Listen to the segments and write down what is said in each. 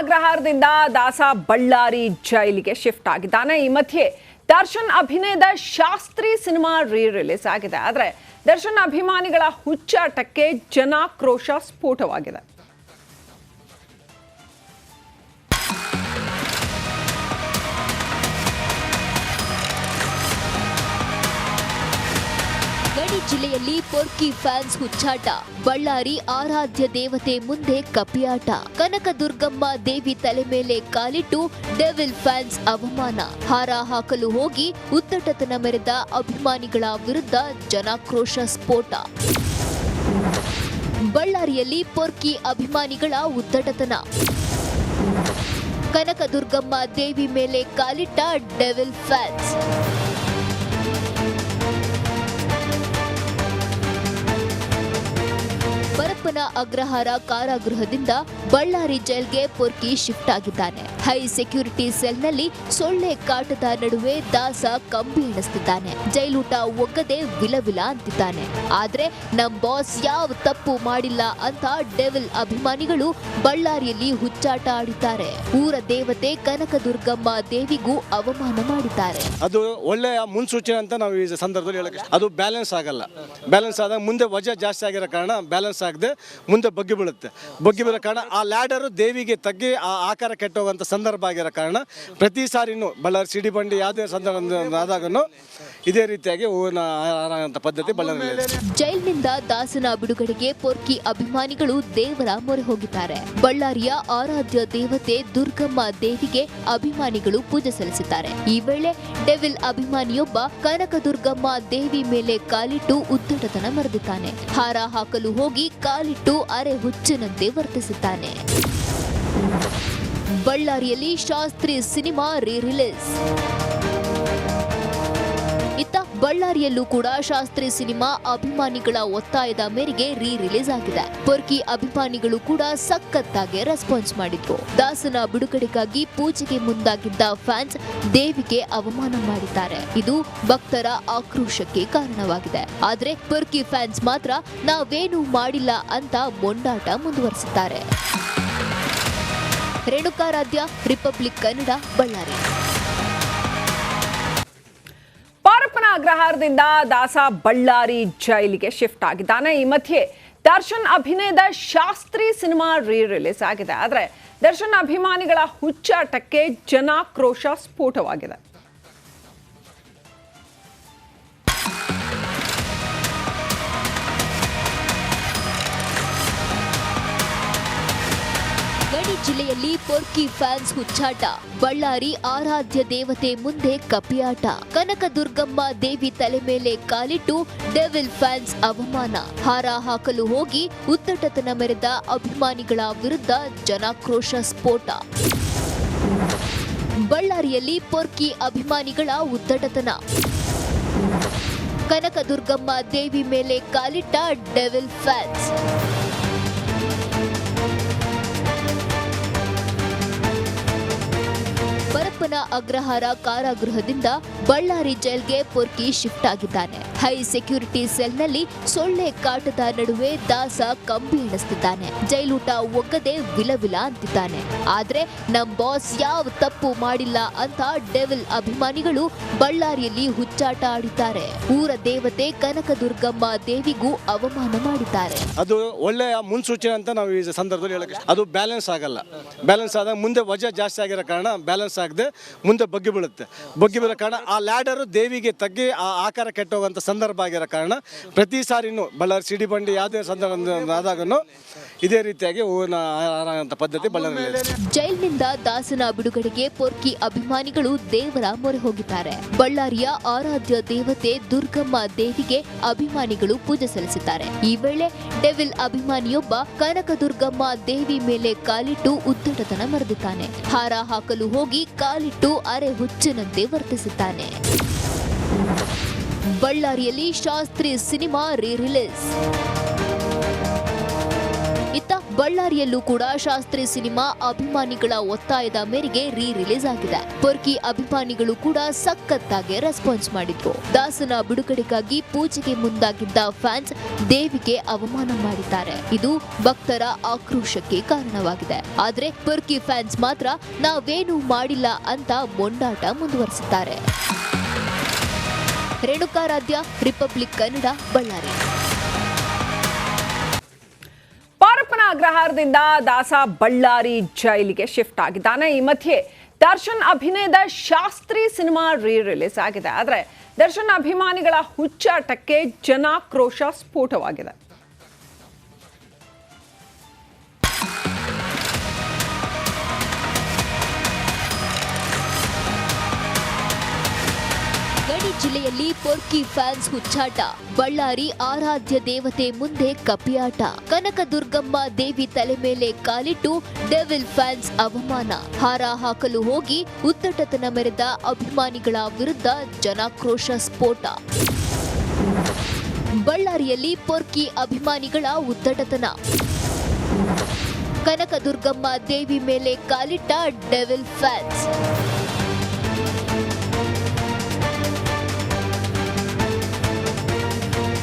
ಅಗ್ರಹಾರದಿಂದ ದಾಸ ಬಳ್ಳಾರಿ ಜೈಲಿಗೆ ಶಿಫ್ಟ್ ಆಗಿದ್ದಾನೆ. ಈ ಮಧ್ಯೆ ದರ್ಶನ್ ಅಭಿನಯದ ಶಾಸ್ತ್ರಿ ಸಿನಿಮಾ ರಿಲೀಸ್ ಆಗಿದೆ. ಆದರೆ ದರ್ಶನ್ ಅಭಿಮಾನಿಗಳ ಹುಚ್ಚಾಟಕ್ಕೆ ಜನಾಕ್ರೋಶ ಸ್ಫೋಟವಾಗಿದೆ. ಗಡಿ ಜಿಲ್ಲೆಯಲ್ಲಿ ಪೊರ್ಕಿ ಫ್ಯಾನ್ಸ್ ಹುಚ್ಚಾಟ. ಬಳ್ಳಾರಿ ಆರಾಧ್ಯ ದೇವತೆ ಮುಂದೆ ಕಪಿಯಾಟ. ಕನಕದುರ್ಗಮ್ಮ ದೇವಿ ತಲೆ ಮೇಲೆ ಕಾಲಿಟ್ಟು ಡೆವಿಲ್ ಫ್ಯಾನ್ಸ್ ಅವಮಾನ. ಹಾರ ಹಾಕಲು ಹೋಗಿ ಉದ್ದಟತನ ಮೆರೆದ ಅಭಿಮಾನಿಗಳ ವಿರುದ್ಧ ಜನಾಕ್ರೋಶ ಸ್ಫೋಟ. ಬಳ್ಳಾರಿಯಲ್ಲಿ ಪೊರ್ಕಿ ಅಭಿಮಾನಿಗಳ ಉದ್ದಟತನ. ಕನಕದುರ್ಗಮ್ಮ ದೇವಿ ಮೇಲೆ ಕಾಲಿಟ್ಟ ಡೆವಿಲ್ ಫ್ಯಾನ್ಸ್. ಪರಪ್ಪನ ಅಗ್ರಹಾರ ಕಾರಾಗೃಹದಿಂದ ಬಳ್ಳಾರಿ ಜೈಲ್ಗೆ ಪೊರ್ಕಿ ಶಿಫ್ಟ್ ಆಗಿದ್ದಾನೆ. ಹೈ ಸೆಕ್ಯೂರಿಟಿ ಸೆಲ್ನಲ್ಲಿ ಸೊಳ್ಳೆ ಕಾಟದ ನಡುವೆ ದಾಸ ಕಂಬಿ ಎಣಿಸ್ತಿದ್ದಾನೆ. ಜೈಲೂಟ ಒಗ್ಗದೆ ವಿಲವಿಲ ಅಂತಿದ್ದಾನೆ. ಆದ್ರೆ ನಮ್ ಬಾಸ್ ಯಾವ ತಪ್ಪು ಮಾಡಿಲ್ಲ ಅಂತ ಡೆವಿಲ್ ಅಭಿಮಾನಿಗಳು ಬಳ್ಳಾರಿಯಲ್ಲಿ ಹುಚ್ಚಾಟ ಆಡಿದ್ದಾರೆ. ಊರ ದೇವತೆ ಕನಕದುರ್ಗಮ್ಮ ದೇವಿಗೂ ಅವಮಾನ ಮಾಡಿದ್ದಾರೆ. ಅದು ಒಳ್ಳೆಯ ಮುನ್ಸೂಚನೆ ಅಂತ ನಾವು ಈ ಸಂದರ್ಭದಲ್ಲಿ ಹೇಳಕ್ಕೆ, ಅದು ಬ್ಯಾಲೆನ್ಸ್ ಆಗಲ್ಲ. ಬ್ಯಾಲೆನ್ಸ್ ಆದಾಗ ಮುಂದೆ ವಜಾ ಜಾಸ್ತಿ ಆಗಿರೋ ಕಾರಣ ಬ್ಯಾಲೆನ್ಸ್ ಆಗದೆ ಮುಂದೆ ಬಗ್ಗಿ ಬೀಳುತ್ತೆ. ಬಗ್ಗಿ ಬೀಳೋ ಕಾರಣ ಆ ಲ್ಯಾಡರು ದೇವಿಗೆ ತಗ್ಗಿ ಆ ಆಕಾರ ಕೆಟ್ಟೋಗುವಂಥ ಸಂದರ್ಭ ಆಗಿರೋ ಕಾರಣ ಪ್ರತಿ ಸಾರಿನೂ ಬಳ್ಳಾರಿ ಸಿಡಿ ಬಂಡಿ ಯಾವುದೇ ಸಂದರ್ಭ ಆದಾಗೂ ಇದೇ ರೀತಿಯಾಗಿ ಹೂವಿನ ಹಾರ ಪದ್ಧತಿ ಬಳ್ಳಾರಿ. ಜೈಲಿನಿಂದ ದಾಸನ ಬಿಡುಗಡೆಗೆ ಪೊರ್ಕಿ ಅಭಿಮಾನಿಗಳು ದೇವರ ಮೊರೆ ಹೋಗಿದ್ದಾರೆ. ಬಳ್ಳಾರಿಯ ಆರಾಧ್ಯ ದೇವತೆ ದುರ್ಗಮ್ಮ ದೇವಿಗೆ ಅಭಿಮಾನಿಗಳು ಪೂಜೆ ಸಲ್ಲಿಸಿದ್ದಾರೆ. ಈ ವೇಳೆ ಡೆವಿಲ್ ಅಭಿಮಾನಿಯೊಬ್ಬ ಕನಕದುರ್ಗಮ್ಮ ದೇವಿ ಮೇಲೆ ಕಾಲಿಟ್ಟು ಉದ್ದಟತನ ಮೆರೆದಿದ್ದಾನೆ. ಹಾರ ಹಾಕಲು ಹೋಗಿ ಕಾಲಿಟ್ಟು ಅರೆ ಹುಚ್ಚನಂತೆ ವರ್ತಿಸಿದ್ದಾನೆ. ಬಳ್ಳಾರಿಯಲ್ಲಿ ಶಾಸ್ತ್ರಿ ಸಿನಿಮಾ ರಿಲೀಸ್. ಇತ್ತ ಬಳ್ಳಾರಿಯಲ್ಲೂ ಕೂಡ ಶಾಸ್ತ್ರಿ ಸಿನಿಮಾ ಅಭಿಮಾನಿಗಳ ಒತ್ತಾಯದ ಮೇರೆಗೆ ರಿಲೀಸ್ ಆಗಿದೆ. ಪೊರ್ಕಿ ಅಭಿಮಾನಿಗಳು ಕೂಡ ಸಖತ್ತಾಗಿ ರೆಸ್ಪಾನ್ಸ್ ಮಾಡಿದ್ರು. ದಾಸನ ಬಿಡುಗಡೆಗಾಗಿ ಪೂಜೆಗೆ ಮುಂದಾಗಿದ್ದ ಫ್ಯಾನ್ಸ್ ದೇವಿಗೆ ಅವಮಾನ ಮಾಡಿದ್ದಾರೆ. ಇದು ಭಕ್ತರ ಆಕ್ರೋಶಕ್ಕೆ ಕಾರಣವಾಗಿದೆ. ಆದ್ರೆ ಪೊರ್ಕಿ ಫ್ಯಾನ್ಸ್ ಮಾತ್ರ ನಾವೇನೂ ಮಾಡಿಲ್ಲ ಅಂತ ಮೊಂಡಾಟ ಮುಂದುವರಿಸಿದ್ದಾರೆ. ರೇಣುಕಾರಾಧ್ಯ, ರಿಪಬ್ಲಿಕ್ ಕನ್ನಡ, ಬಳ್ಳಾರಿ. ಪರಪ್ಪನ ಅಗ್ರಹಾರದಿಂದ ದಾಸ ಬಳ್ಳಾರಿ ಜೈಲಿಗೆ ಶಿಫ್ಟ್ ಆಗಿದ್ದಾನೆ. ಈ ಮಧ್ಯೆ ದರ್ಶನ್ ಅಭಿನಯದ ಶಾಸ್ತ್ರಿ ಸಿನಿಮಾ ರಿಲೀಸ್ ಆಗಿದೆ. ಆದರೆ ದರ್ಶನ್ ಅಭಿಮಾನಿಗಳ ಹುಚ್ಚಾಟಕ್ಕೆ ಜನಾಕ್ರೋಶ ಸ್ಫೋಟವಾಗಿದೆ. ಗಡಿ ಜಿಲ್ಲೆಯಲ್ಲಿ ಪೊರ್ಕಿ ಫ್ಯಾನ್ಸ್ ಹುಚ್ಚಾಟ. ಬಳ್ಳಾರಿ ಆರಾಧ್ಯ ದೇವತೆ ಮುಂದೆ ಕಪಿಯಾಟ. ಕನಕದುರ್ಗಮ್ಮ ದೇವಿ ತಲೆ ಮೇಲೆ ಕಾಲಿಟ್ಟು ಡೆವಿಲ್ ಫ್ಯಾನ್ಸ್ ಅವಮಾನ. ಹಾರ ಹಾಕಲು ಹೋಗಿ ಉದ್ದಟತನ ಮೆರೆದ ಅಭಿಮಾನಿಗಳ ವಿರುದ್ಧ ಜನಾಕ್ರೋಶ ಸ್ಫೋಟ. ಬಳ್ಳಾರಿಯಲ್ಲಿ ಪೊರ್ಕಿ ಅಭಿಮಾನಿಗಳ ಉದ್ದಟತನ. ಕನಕದುರ್ಗಮ್ಮ ದೇವಿ ಮೇಲೆ ಕಾಲಿಟ್ಟ ಡೆವಿಲ್ ಫ್ಯಾನ್ಸ್. ಪರಪ್ಪನ ಅಗ್ರಹಾರ ಕಾರಾಗೃಹದಿಂದ ಬಳ್ಳಾರಿ ಜೈಲ್ಗೆ ಪೊರ್ಕಿ ಶಿಫ್ಟ್ ಆಗಿದ್ದಾನೆ. ಹೈ ಸೆಕ್ಯೂರಿಟಿ ಸೆಲ್ನಲ್ಲಿ ಸೊಳ್ಳೆ ಕಾಟದ ನಡುವೆ ದಾಸ ಕಂಬಿ ಎಣಿಸ್ತಿದ್ದಾನೆ. ಜೈಲೂಟ ಒಗ್ಗದೆ ವಿಲವಿಲ ಅಂತಿದ್ದಾನೆ. ಆದ್ರೆ ನಮ್ ಬಾಸ್ ಯಾವ ತಪ್ಪು ಮಾಡಿಲ್ಲ ಅಂತ ಡೆವಿಲ್ ಅಭಿಮಾನಿಗಳು ಬಳ್ಳಾರಿಯಲ್ಲಿ ಹುಚ್ಚಾಟ ಆಡಿದ್ದಾರೆ. ಊರ ದೇವತೆ ಕನಕದುರ್ಗಮ್ಮ ದೇವಿಗೂ ಅವಮಾನ ಮಾಡಿದ್ದಾರೆ. ಅದು ಒಳ್ಳೆಯ ಮುನ್ಸೂಚನೆ ಅಂತ ನಾವು ಈ ಸಂದರ್ಭದಲ್ಲಿ ಹೇಳಕ್ಕೆ, ಅದು ಬ್ಯಾಲೆನ್ಸ್ ಆಗಲ್ಲ. ಬ್ಯಾಲೆನ್ಸ್ ಆದಾಗ ಮುಂದೆ ವಜಾ ಜಾಸ್ತಿ ಆಗಿರೋ ಕಾರಣ ಬ್ಯಾಲೆನ್ಸ್ ಆಗದೆ ಮುಂದೆ ಬಗ್ಗಿ ಬೀಳುತ್ತೆ. ಬಗ್ಗಿ ಬೀಳೋ ಕಾರಣ ಆ ಲ್ಯಾಡರು ದೇವಿಗೆ ತಗ್ಗಿ ಆ ಆಕಾರ ಕೆಟ್ಟೋಗುವಂಥ ಸಂದರ್ಭ ಆಗಿರೋ ಕಾರಣ ಪ್ರತಿ ಸಾರಿನೂ ಬಳ್ಳಾರಿ ಸಿಡಿ ಬಂಡಿ ಯಾವುದೇ ಸಂದರ್ಭ ಆದಾಗೂ ಇದೇ ರೀತಿಯಾಗಿ ಹೂವಿನ ಹಾರ ಪದ್ಧತಿ ಬಳ್ಳಾರಿ. ಜೈಲಿನಿಂದ ದಾಸನ ಬಿಡುಗಡೆಗೆ ಪೊರ್ಕಿ ಅಭಿಮಾನಿಗಳು ದೇವರ ಮೊರೆ ಹೋಗಿದ್ದಾರೆ. ಬಳ್ಳಾರಿಯ ಆರಾಧ್ಯ ದೇವತೆ ದುರ್ಗಮ್ಮ ದೇವಿಗೆ ಅಭಿಮಾನಿಗಳು ಪೂಜೆ ಸಲ್ಲಿಸಿದ್ದಾರೆ. ಈ ವೇಳೆ ಡೆವಿಲ್ ಅಭಿಮಾನಿಯೊಬ್ಬ ಕನಕದುರ್ಗಮ್ಮ ದೇವಿ ಮೇಲೆ ಕಾಲಿಟ್ಟು ಉದ್ದಟತನ ಮೆರೆದಿದ್ದಾನೆ. ಹಾರ ಹಾಕಲು ಹೋಗಿ ಕಾಲಿಟ್ಟು ಅರೆ ಹುಚ್ಚನಂತೆ ವರ್ತಿಸಿದ್ದಾನೆ. ಬಳ್ಳಾರಿಯಲ್ಲಿ ಶಾಸ್ತ್ರಿ ಸಿನಿಮಾ ರಿಲೀಸ್. ಇತ್ತ ಬಳ್ಳಾರಿಯಲ್ಲೂ ಕೂಡ ಶಾಸ್ತ್ರಿ ಸಿನಿಮಾ ಅಭಿಮಾನಿಗಳ ಒತ್ತಾಯದ ಮೇರೆಗೆ ರಿಲೀಸ್ ಆಗಿದೆ. ಪೊರ್ಕಿ ಅಭಿಮಾನಿಗಳು ಕೂಡ ಸಖತ್ತಾಗಿ ರೆಸ್ಪಾನ್ಸ್ ಮಾಡಿದ್ರು. ದಾಸನ ಬಿಡುಗಡೆಗಾಗಿ ಪೂಜೆಗೆ ಮುಂದಾಗಿದ್ದ ಫ್ಯಾನ್ಸ್ ದೇವಿಗೆ ಅವಮಾನ ಮಾಡಿದ್ದಾರೆ. ಇದು ಭಕ್ತರ ಆಕ್ರೋಶಕ್ಕೆ ಕಾರಣವಾಗಿದೆ. ಆದ್ರೆ ಪೊರ್ಕಿ ಫ್ಯಾನ್ಸ್ ಮಾತ್ರ ನಾವೇನೂ ಮಾಡಿಲ್ಲ ಅಂತ ಮೊಂಡಾಟ ಮುಂದುವರಿಸಿದ್ದಾರೆ. ರೇಣುಕಾರಾಧ್ಯ, ರಿಪಬ್ಲಿಕ್ ಕನ್ನಡ, ಬಳ್ಳಾರಿ. ಪಾರಪ್ಪನ ಅಗ್ರಹಾರದಿಂದ ದಾಸ ಬಳ್ಳಾರಿ ಜೈಲಿಗೆ ಶಿಫ್ಟ್ ಆಗಿದ್ದಾನೆ. ಈ ಮಧ್ಯೆ ದರ್ಶನ್ ಅಭಿನಯದ ಶಾಸ್ತ್ರಿ ಸಿನಿಮಾ ರಿಲೀಸ್ ಆಗಿದೆ. ಆದರೆ ದರ್ಶನ್ ಅಭಿಮಾನಿಗಳ ಹುಚ್ಚಾಟಕ್ಕೆ ಜನಾಕ್ರೋಶ ಸ್ಫೋಟವಾಗಿದೆ. ಗಡಿ ಜಿಲ್ಲೆಯಲ್ಲಿ ಪೊರ್ಕಿ ಫ್ಯಾನ್ಸ್ ಹುಚ್ಚಾಟ. ಬಳ್ಳಾರಿ ಆರಾಧ್ಯ ದೇವತೆ ಮುಂದೆ ಕಪಿಯಾಟ. ಕನಕದುರ್ಗಮ್ಮ ದೇವಿ ತಲೆ ಮೇಲೆ ಕಾಲಿಟ್ಟು ಡೆವಿಲ್ ಫ್ಯಾನ್ಸ್ ಅವಮಾನ. ಹಾರ ಹಾಕಲು ಹೋಗಿ ಉದ್ದಟತನ ಮೆರೆದ ಅಭಿಮಾನಿಗಳ ವಿರುದ್ಧ ಜನಾಕ್ರೋಶ ಸ್ಫೋಟ. ಬಳ್ಳಾರಿಯಲ್ಲಿ ಪೊರ್ಕಿ ಅಭಿಮಾನಿಗಳ ಉದ್ದಟತನ. ಕನಕದುರ್ಗಮ್ಮ ದೇವಿ ಮೇಲೆ ಕಾಲಿಟ್ಟ ಡೆವಿಲ್ ಫ್ಯಾನ್ಸ್.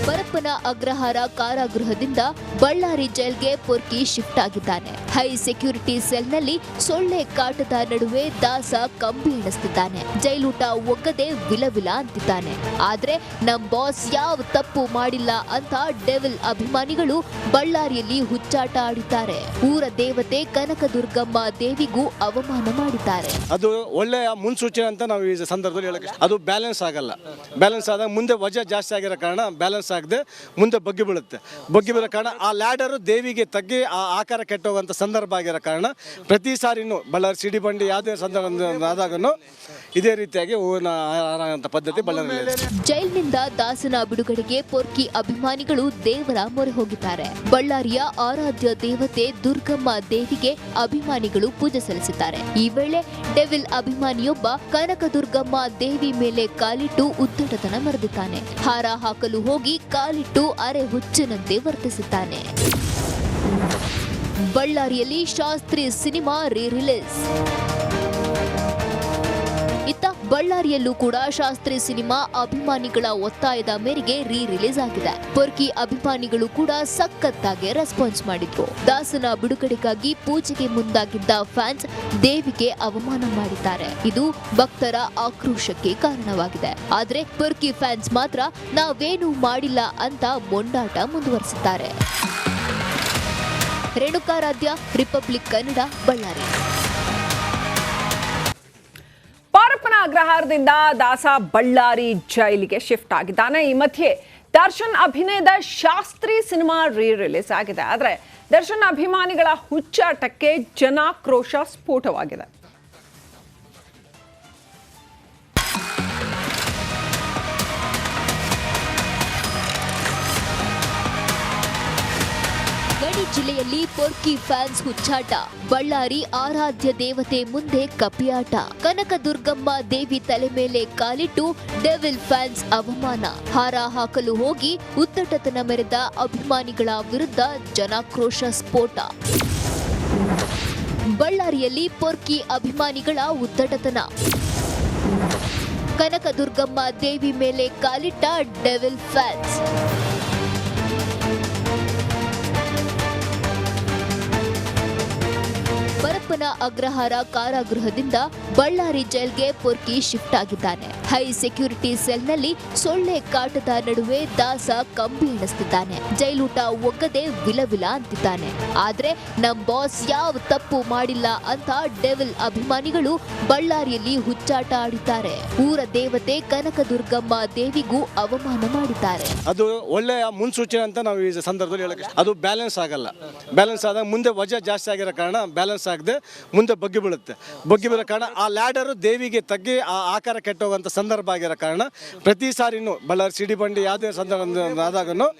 ಪರಪ್ಪನ ಅಗ್ರಹಾರ ಕಾರಾಗೃಹದಿಂದ ಬಳ್ಳಾರಿ ಜೈಲ್ಗೆ ಪೊರ್ಕಿ ಶಿಫ್ಟ್ ಆಗಿದ್ದಾನೆ. ಹೈ ಸೆಕ್ಯೂರಿಟಿ ಸೆಲ್ನಲ್ಲಿ ಸೊಳ್ಳೆ ಕಾಟದ ನಡುವೆ ದಾಸ ಕಂಬಿ ಎಣಿಸ್ತಿದ್ದಾನೆ. ಜೈಲೂಟ ಒಗ್ಗದೆ ವಿಲವಿಲ ಅಂತಿದ್ದಾನೆ. ಆದ್ರೆ ನಮ್ ಬಾಸ್ ಯಾವ ತಪ್ಪು ಮಾಡಿಲ್ಲ ಅಂತ ಡೆವಿಲ್ ಅಭಿಮಾನಿಗಳು ಬಳ್ಳಾರಿಯಲ್ಲಿ ಹುಚ್ಚಾಟ ಆಡಿದ್ದಾರೆ. ಊರ ದೇವತೆ ಕನಕದುರ್ಗಮ್ಮ ದೇವಿಗೂ ಅವಮಾನ ಮಾಡಿದ್ದಾರೆ. ಅದು ಒಳ್ಳೆಯ ಮುನ್ಸೂಚನೆ ಅಂತ ನಾವು ಈ ಸಂದರ್ಭದಲ್ಲಿ ಹೇಳಕ್ಕೆ, ಅದು ಬ್ಯಾಲೆನ್ಸ್ ಆಗಲ್ಲ. ಬ್ಯಾಲೆನ್ಸ್ ಆದಾಗ ಮುಂದೆ ವಜಾ ಜಾಸ್ತಿ ಆಗಿರೋ ಕಾರಣ ಬ್ಯಾಲೆನ್ಸ್ ಆಗದೆ ಮುಂದೆ ಬಗ್ಗಿ ಬೀಳುತ್ತೆ. ಬಗ್ಗಿ ಬೀಳೋ ಕಾರಣ ಆ ಲ್ಯಾಡರು ದೇವಿಗೆ ತಗ್ಗಿ ಆ ಆಕಾರ ಕೆಟ್ಟೋಗುವಂಥ ಸಂದರ್ಭ ಆಗಿರೋ ಕಾರಣ ಪ್ರತಿ ಸಾರಿನೂ ಬಳ್ಳಾರಿ ಸಿಡಿ ಬಂಡಿ ಯಾವುದೇ ಸಂದರ್ಭ ಆದಾಗನು ಇದೇ ರೀತಿಯಾಗಿ ಹೂವಿನ ಹಾರ ಅಂತ ಪದ್ಧತಿ ಬಳ್ಳಾರಿ. ಜೈಲಿನಿಂದ ದಾಸನ ಬಿಡುಗಡೆಗೆ ಪೊರ್ಕಿ ಅಭಿಮಾನಿಗಳು ದೇವರ ಮೊರೆ ಹೋಗಿದ್ದಾರೆ. ಬಳ್ಳಾರಿಯ ಆರಾಧ್ಯ ದೇವತೆ ದುರ್ಗಮ್ಮ ದೇವಿಗೆ ಅಭಿಮಾನಿಗಳು ಪೂಜೆ ಸಲ್ಲಿಸಿದ್ದಾರೆ. ಈ ವೇಳೆ ಡೆವಿಲ್ ಅಭಿಮಾನಿಯೊಬ್ಬ ಕನಕದುರ್ಗಮ್ಮ ದೇವಿ ಮೇಲೆ ಕಾಲಿಟ್ಟು ಉದ್ದಟತನ ಮೆರೆದಿದ್ದಾನೆ. ಹಾರ ಹಾಕಲು ಹೋಗಿ ಕಾಲಿಟ್ಟು ಅರೆ ಹುಚ್ಚಿನಂತೆ ವರ್ತಿಸಿದ್ದಾನೆ. ಬಳ್ಳಾರಿಯಲ್ಲಿ ಶಾಸ್ತ್ರಿ ಸಿನಿಮಾ ರಿಲೀಸ್. ಇತ್ತ ಬಳ್ಳಾರಿಯಲ್ಲೂ ಕೂಡ ಶಾಸ್ತ್ರಿ ಸಿನಿಮಾ ಅಭಿಮಾನಿಗಳ ಒತ್ತಾಯದ ಮೇರೆಗೆ ರಿಲೀಸ್ ಆಗಿದೆ. ಪೊರ್ಕಿ ಅಭಿಮಾನಿಗಳು ಕೂಡ ಸಖತ್ತಾಗಿ ರೆಸ್ಪಾನ್ಸ್ ಮಾಡಿದ್ರು. ದಾಸನ ಬಿಡುಗಡೆಗಾಗಿ ಪೂಜೆಗೆ ಮುಂದಾಗಿದ್ದ ಫ್ಯಾನ್ಸ್ ದೇವಿಗೆ ಅವಮಾನ ಮಾಡಿದ್ದಾರೆ. ಇದು ಭಕ್ತರ ಆಕ್ರೋಶಕ್ಕೆ ಕಾರಣವಾಗಿದೆ. ಆದ್ರೆ ಪೊರ್ಕಿ ಫ್ಯಾನ್ಸ್ ಮಾತ್ರ ನಾವೇನೂ ಮಾಡಿಲ್ಲ ಅಂತ ಮೊಂಡಾಟ ಮುಂದುವರಿಸಿದ್ದಾರೆ. ರೇಣುಕಾರಾಧ್ಯ, ರಿಪಬ್ಲಿಕ್ ಕನ್ನಡ, ಬಳ್ಳಾರಿ. ಪಾರಪ್ಪನ ಅಗ್ರಹಾರದಿಂದ ದಾಸ ಬಳ್ಳಾರಿ ಜೈಲಿಗೆ ಶಿಫ್ಟ್ ಆಗಿದ್ದಾನೆ. ಈ ಮಧ್ಯೆ ದರ್ಶನ್ ಅಭಿನಯದ ಶಾಸ್ತ್ರಿ ಸಿನಿಮಾ ರಿಲೀಸ್ ಆಗಿದೆ. ಆದರೆ ದರ್ಶನ್ ಅಭಿಮಾನಿಗಳ ಹುಚ್ಚಾಟಕ್ಕೆ ಜನಾಕ್ರೋಶ ಸ್ಫೋಟವಾಗಿದೆ. ಗಡಿ ಜಿಲ್ಲೆಯಲ್ಲಿ ಪೊರ್ಕಿ ಫ್ಯಾನ್ಸ್ ಹುಚ್ಚಾಟ. ಬಳ್ಳಾರಿ ಆರಾಧ್ಯ ದೇವತೆ ಮುಂದೆ ಕಪಿಯಾಟ. ಕನಕದುರ್ಗಮ್ಮ ದೇವಿ ತಲೆ ಮೇಲೆ ಕಾಲಿಟ್ಟು ಡೆವಿಲ್ ಫ್ಯಾನ್ಸ್ ಅವಮಾನ. ಹಾರ ಹಾಕಲು ಹೋಗಿ ಉದ್ದಟತನ ಮೆರೆದ ಅಭಿಮಾನಿಗಳ ವಿರುದ್ಧ ಜನಾಕ್ರೋಶ ಸ್ಫೋಟ. ಬಳ್ಳಾರಿಯಲ್ಲಿ ಪೊರ್ಕಿ ಅಭಿಮಾನಿಗಳ ಉದ್ದಟತನ. ಕನಕದುರ್ಗಮ್ಮ ದೇವಿ ಮೇಲೆ ಕಾಲಿಟ್ಟ ಡೆವಿಲ್ ಫ್ಯಾನ್ಸ್. ಪರಪ್ಪನ ಅಗ್ರಹಾರ ಕಾರಾಗೃಹದಿಂದ ಬಳ್ಳಾರಿ ಜೈಲ್ಗೆ ಪೊರ್ಕಿ ಶಿಫ್ಟ್ ಆಗಿದ್ದಾನೆ. ಹೈ ಸೆಕ್ಯೂರಿಟಿ ಸೆಲ್ನಲ್ಲಿ ಸೊಳ್ಳೆ ಕಾಟದ ನಡುವೆ ದಾಸ ಕಂಬಿ ಎಣಿಸ್ತಿದ್ದಾನೆ. ಜೈಲೂಟ ಒಗ್ಗದೆ ವಿಲವಿಲ ಅಂತಿದ್ದಾನೆ. ಆದ್ರೆ ನಮ್ ಬಾಸ್ ಯಾವ ತಪ್ಪು ಮಾಡಿಲ್ಲ ಅಂತ ಡೆವಿಲ್ ಅಭಿಮಾನಿಗಳು ಬಳ್ಳಾರಿಯಲ್ಲಿ ಹುಚ್ಚಾಟ ಆಡಿದ್ದಾರೆ. ಊರ ದೇವತೆ ಕನಕದುರ್ಗಮ್ಮ ದೇವಿಗೂ ಅವಮಾನ ಮಾಡಿದ್ದಾರೆ. ಅದು ಒಳ್ಳೆಯ ಮುನ್ಸೂಚನೆ ಅಂತ ನಾವು ಈ ಸಂದರ್ಭದಲ್ಲಿ ಹೇಳಕ್ಕೆ, ಅದು ಬ್ಯಾಲೆನ್ಸ್ ಆಗಲ್ಲ. ಬ್ಯಾಲೆನ್ಸ್ ಆದಾಗ ಮುಂದೆ ವಜಾ ಜಾಸ್ತಿ ಆಗಿರೋ ಕಾರಣ ಬ್ಯಾಲೆನ್ಸ್ ಆಗದೆ ಮುಂದೆ ಬಗ್ಗಿ ಬೀಳುತ್ತೆ. ಬಗ್ಗಿ ಬೀಳೋ ಕಾರಣ ಆ ಲ್ಯಾಡರು ದೇವಿಗೆ ತಗ್ಗಿ ಆ ಆಕಾರ ಕೆಟ್ಟೋಗುವಂಥ ಸಂದರ್ಭ ಆಗಿರೋ ಕಾರಣ ಪ್ರತಿ ಸಾರಿನೂ ಬಳ್ಳಾರಿ ಸಿಡಿ ಬಂಡಿ ಯಾವುದೇ ಸಂದರ್ಭ ಆದಾಗೂ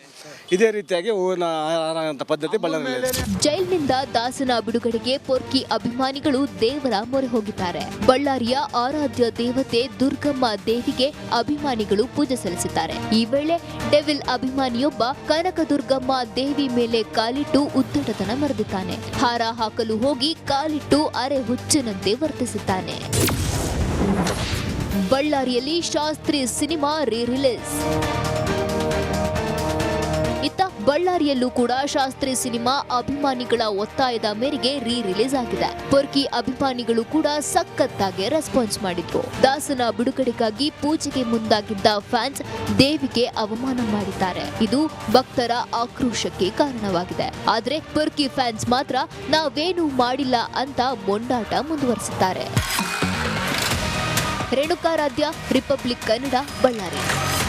ಇದೇ ರೀತಿಯಾಗಿ ಹೂವಿನ ಹಾರ ಅಂತ ಪದ್ಧತಿ ಬಳ್ಳಾರಿಯಲ್ಲಿ. ಜೈಲಿನಿಂದ ದಾಸನ ಬಿಡುಗಡೆಗೆ ಪೊರ್ಕಿ ಅಭಿಮಾನಿಗಳು ದೇವರ ಮೊರೆ ಹೋಗಿದ್ದಾರೆ. ಬಳ್ಳಾರಿಯ ಆರಾಧ್ಯ ದೇವತೆ ದುರ್ಗಮ್ಮ ದೇವಿಗೆ ಅಭಿಮಾನಿಗಳು ಪೂಜೆ ಸಲ್ಲಿಸಿದ್ದಾರೆ. ಈ ವೇಳೆ ಡೆವಿಲ್ ಅಭಿಮಾನಿಯೊಬ್ಬ ಕನಕದುರ್ಗಮ್ಮ ದೇವಿ ಮೇಲೆ ಕಾಲಿಟ್ಟು ಉದ್ದಟತನ ಮೆರೆದಿದ್ದಾನೆ. ಹಾರ ಹಾಕಲು ಹೋಗಿ ಕಾಲಿಟ್ಟು ಅರೆ ಹುಚ್ಚನಂತೆ ವರ್ತಿಸಿದ್ದಾನೆ. ಬಳ್ಳಾರಿಯಲ್ಲಿ ಶಾಸ್ತ್ರಿ ಸಿನಿಮಾ ರೀ-ರಿಲೀಸ್. ಇತ್ತ ಬಳ್ಳಾರಿಯಲ್ಲೂ ಕೂಡ ಶಾಸ್ತ್ರಿ ಸಿನಿಮಾ ಅಭಿಮಾನಿಗಳ ಒತ್ತಾಯದ ಮೇರೆಗೆ ರೀ-ರಿಲೀಸ್ ಆಗಿದೆ. ಪೊರ್ಕಿ ಅಭಿಮಾನಿಗಳು ಕೂಡ ಸಖತ್ತಾಗಿ ರೆಸ್ಪಾನ್ಸ್ ಮಾಡಿದ್ರು. ದಾಸನ ಬಿಡುಗಡೆಗಾಗಿ ಪೂಜೆಗೆ ಮುಂದಾಗಿದ್ದ ಫ್ಯಾನ್ಸ್ ದೇವಿಗೆ ಅವಮಾನ ಮಾಡಿದ್ದಾರೆ. ಇದು ಭಕ್ತರ ಆಕ್ರೋಶಕ್ಕೆ ಕಾರಣವಾಗಿದೆ. ಆದ್ರೆ ಪೊರ್ಕಿ ಫ್ಯಾನ್ಸ್ ಮಾತ್ರ ನಾವೇನೂ ಮಾಡಿಲ್ಲ ಅಂತ ಮೊಂಡಾಟ ಮುಂದುವರಿಸಿದ್ದಾರೆ. ರೇಣುಕಾರಾಧ್ಯ, ರಿಪಬ್ಲಿಕ್ ಕನ್ನಡ, ಬಳ್ಳಾರಿ.